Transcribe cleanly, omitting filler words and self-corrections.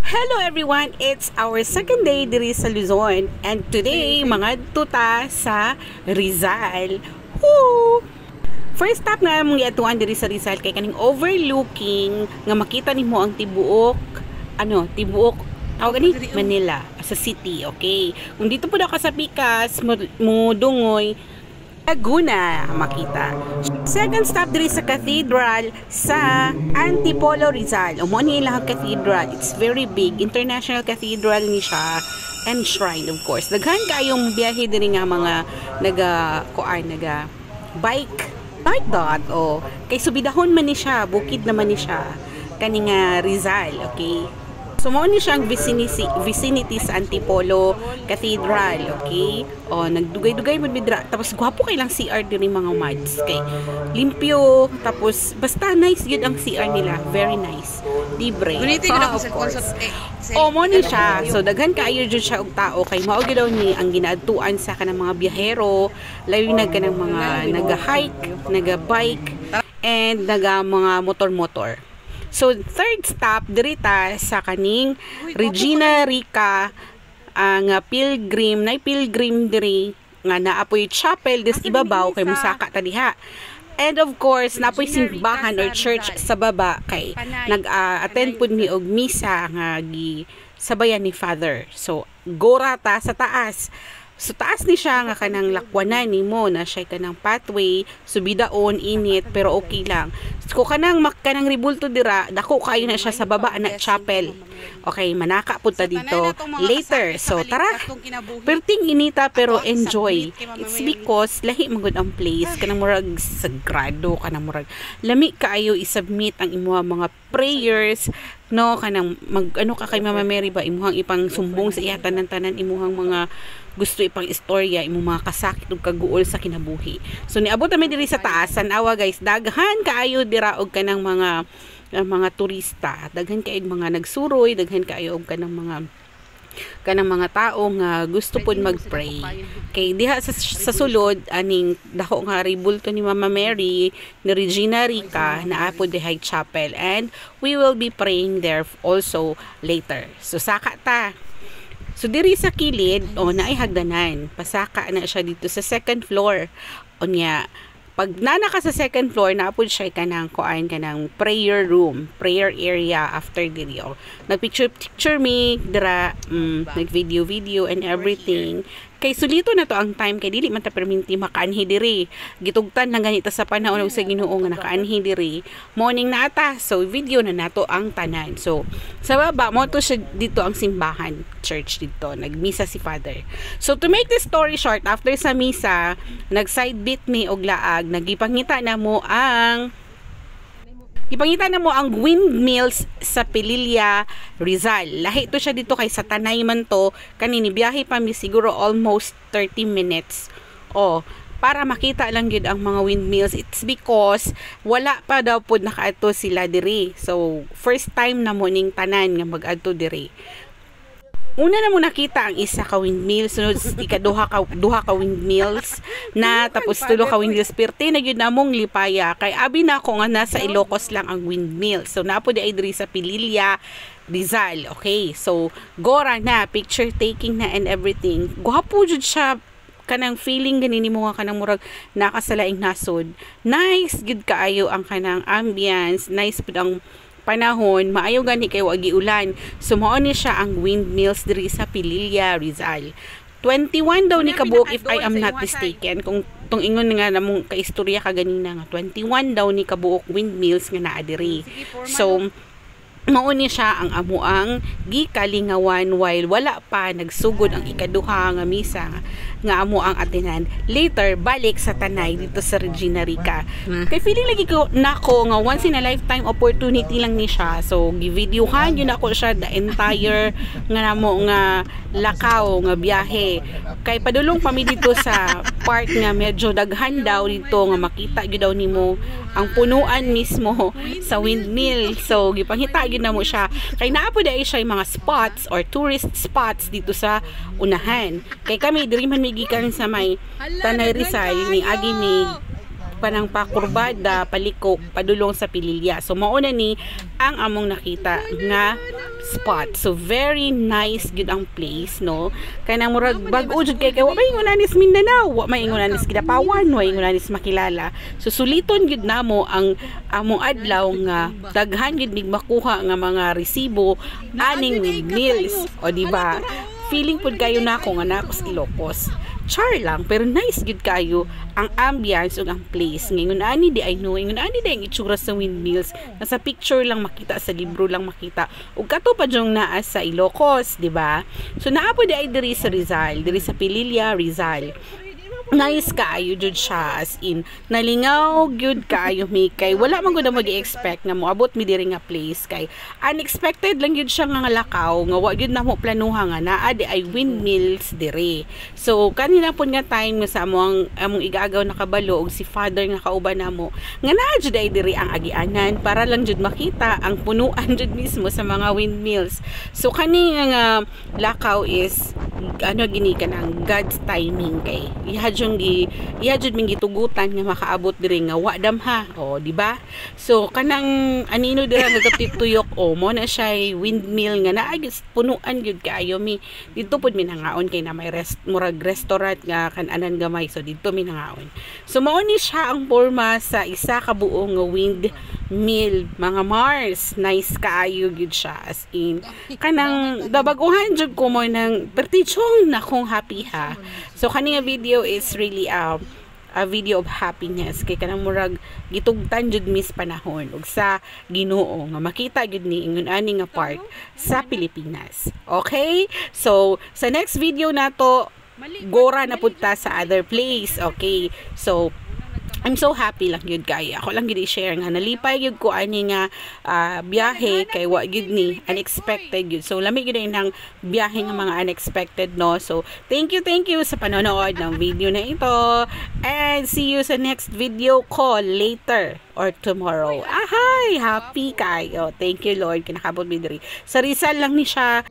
Hello everyone! It's our second day diri sa Luzon and today mga tuta sa Rizal. Woo! First stop nga mong giatuan diri sa Rizal kay kaning overlooking nga makita nimo ang tibuok tawag gani Manila sa city, okay? Kung dito po daw ka sa Pikas mo dungoy Laguna makita. Second stop diri sa cathedral sa Antipolo Rizal. Umo ni ilang cathedral. It's very big. International cathedral ni siya and shrine of course. Daghan kayong biyahe diri nga mga naga bike like that. Oh, kay subidahon man ni siya, bukid naman ni siya. Kani nga Rizal, okay? So, mo ni siyang vicinity sa Antipolo Cathedral, okay? O, nagdugay-dugay mo bidra. Tapos, gwapo kay lang CR din yung mga mods. Okay? Limpyo. Tapos, basta nice yun ang CR nila. Very nice. Libre. Of course. O, mo ni siya. So, daghan kayo dyan siya og tao. Kay maogi daw ni ang ginaadtuan sa kanang mga biyahero. Layo na kanang mga naga-hike, naga-bike, and mga motor-motor. So, third stop, dirita sa kaning Regina Rica nga pilgrim, na pilgrim diri nga naapoy chapel dis ibabaw kay musaka ta diha. And of course, naapoy simbahan or church sa baba kay nag-attend pud mi og misa nga sabayan ni Father. So, gora ta sa taas. So, taas ni siya nga kanang lakwanan ni mo na siya kanang pathway, subidaon, init, pero okay lang. So, kanang ribulto dira, dako kayo na siya sa baba na chapel. Okay, manaka punta dito later. So, tara. Perting inita pero enjoy. It's because lahi magud ang place. Kanang murag sagrado, kanang murag lami kaayo i-submit ang imuha mga prayers, no? Kanang ka kay Mama Mary ba imuhang ipang sumbong sa iya tanan-tanan imuhang mga gusto ipang istorya imong mga kasakit ug kaguol sa kinabuhi. So niabot mi diri sa taas, sanawa guys, daghan kaayo dira og kanang mga turista, daghan kaayo mga nagsuroy, daghan kaayo og kanang mga tao nga gusto pud mag-pray. Kay diha sa sulod aning dako nga ribulto ni Mama Mary ni Regina Rica na apod diha chapel, and we will be praying there also later. So saka ta. So diri sa kilid naay hagdanan. Pasaka na siya dito sa second floor. Unya pag nana ka sa second floor, naapod siya kanang prayer room, prayer area after diri. Nagpicture me dira, nagvideo and everything. Kay sulito na to ang time kay dili man ta perminti makaanhi diri. Gitugtan lang ganita sa panahon sa Ginoo nga nakaanhi diri. Morning na ata, so video na nato ang tanan. So sa baba mo to siya dito ang simbahan, church dito. Nagmisa si Father. So to make this story short, after sa misa, nag-side beat me og laag, nagipangita na mo ang windmills sa Pililla, Rizal. Lahi to siya dito kay sa Tanay man to. Kanini biyahe pa mi siguro almost 30 minutes. Para makita lang yun ang mga windmills. It's because wala pa daw po nakaadto sila diri. So, first time na mo ning tanan nga mag-adto diri. Una na mo nakita ang isa ka windmill, sunod duha ka windmills na, tapos tulo ka windmills, pirte na yun namong lipaya kay abi na ako nga nasa Ilocos lang ang windmill. So napo di ay diri sa Pililla, Rizal. Okay, so gora na, picture taking na and everything. Gwapo jud siya, kanang feeling ganini mo nga kanang murag nakasalaing nasod. Nice gid kaayo ang kanang ambience, nice pud ang panahon, maayo gani kay wagi ulan. So mao ni siya ang windmills diri sa Pililla, Rizal. 21 daw ni kabuok if I am not mistaken. Kung tong ingon nga namong kaistorya ka ganina nga 21 daw ni kabuok windmills nga naa diri. So mao ni siya ang amuang gikalingawan while wala pa nagsugod ang ikaduha nga misa nga amo ang atenan. Later balik sa Tanay dito sa Regina Rica. Kay feeling lagi ko nako nga once in a lifetime opportunity lang ni siya. So gi-videohan yun ako siya the entire nga namo nga lakaw nga biyahe. Kay padulong pa mi dito sa part nga medyo daghan daw dito nga makita gyud daw nimo ang punuan mismo sa windmill. So gipangita gyud na mo siya. Kay naa po dai siya mga spots or tourist spots dito sa unahan. Kay kami diri man gikan sa may Tanay Rizal ni agi kanang pakurbada paliko padulong sa Pililya. So mao na ni ang among nakita nga spot. So very nice gud ang place, no? Kanang murag bag-o jud kay wa maingon anis Mindanao, wa maingon anis Kidapawan, wa maingon anis makilala. So suliton gud namo ang among adlaw nga daghan gud mig makuha nga mga resibo aning windmills. O di ba? Feeling pud kayo na ako nga nako sa Ilocos. Char lang, pero nice gud kayo ang ambience ug ang place. Ngayon ani di I know, ngayon ani di ang itsura sa windmills. Nasa picture lang makita, sa libro lang makita. Ug kato pa jung naa sa Ilocos, di ba? So naa po di ay diri sa Rizal, diri sa Pililya, Rizal. Nice kaayo jud siya, as in nalingaw gyud kaayo mi, kay wala man gud mag-expect nga moabot mi diri nga place, kay unexpected lang gyud siya nga lakaw nga wa gyud namo planuha nga naa di ay windmills diri. So kanina pud nga time nga sa among igagaw nakabalo og si father nga kauban namo nga naa jud ay diri ang agianan para lang jud makita ang punuan jud mismo sa mga windmills. So kani nga lakaw is ano gini kanang God's timing, kay iya jud ming gitugutan nga makaabot diri nga wa damha, o di ba? So kanang anino dira nagatituyok, o mo na siya windmill nga naa punuan gyud kaayo mi. Dito pud mi nangaon kay na may murag restaurant nga kan-anan gamay, so dito mi nangaon. So mao ni siya ang porma sa isa ka buo nga windmill, mga Mars. Nice kaayo gyud siya, as in kanang dabaguhan jud ko mo nang pertichong na kong happy ha. So kani nga video is really a video of happiness, kay kanang murag gitugtan jud mis panahon ug sa Ginoo nga makita jud ni ingon ani nga part sa Pilipinas. Okay? So sa next video nato gora na pud ta sa other place. Okay? So I'm so happy lang yun kay ako lang gid i-share nga nalipay gyud ko ani nga biyahe, kay wa gyud ni unexpected gyud. So lami gyud nang biyahe nga mga unexpected, no. So thank you sa panonood ng video na ito, and see you sa next video ko later or tomorrow. Ahay, happy kayo. Thank you Lord kinakabot mi diri sa Rizal lang ni siya.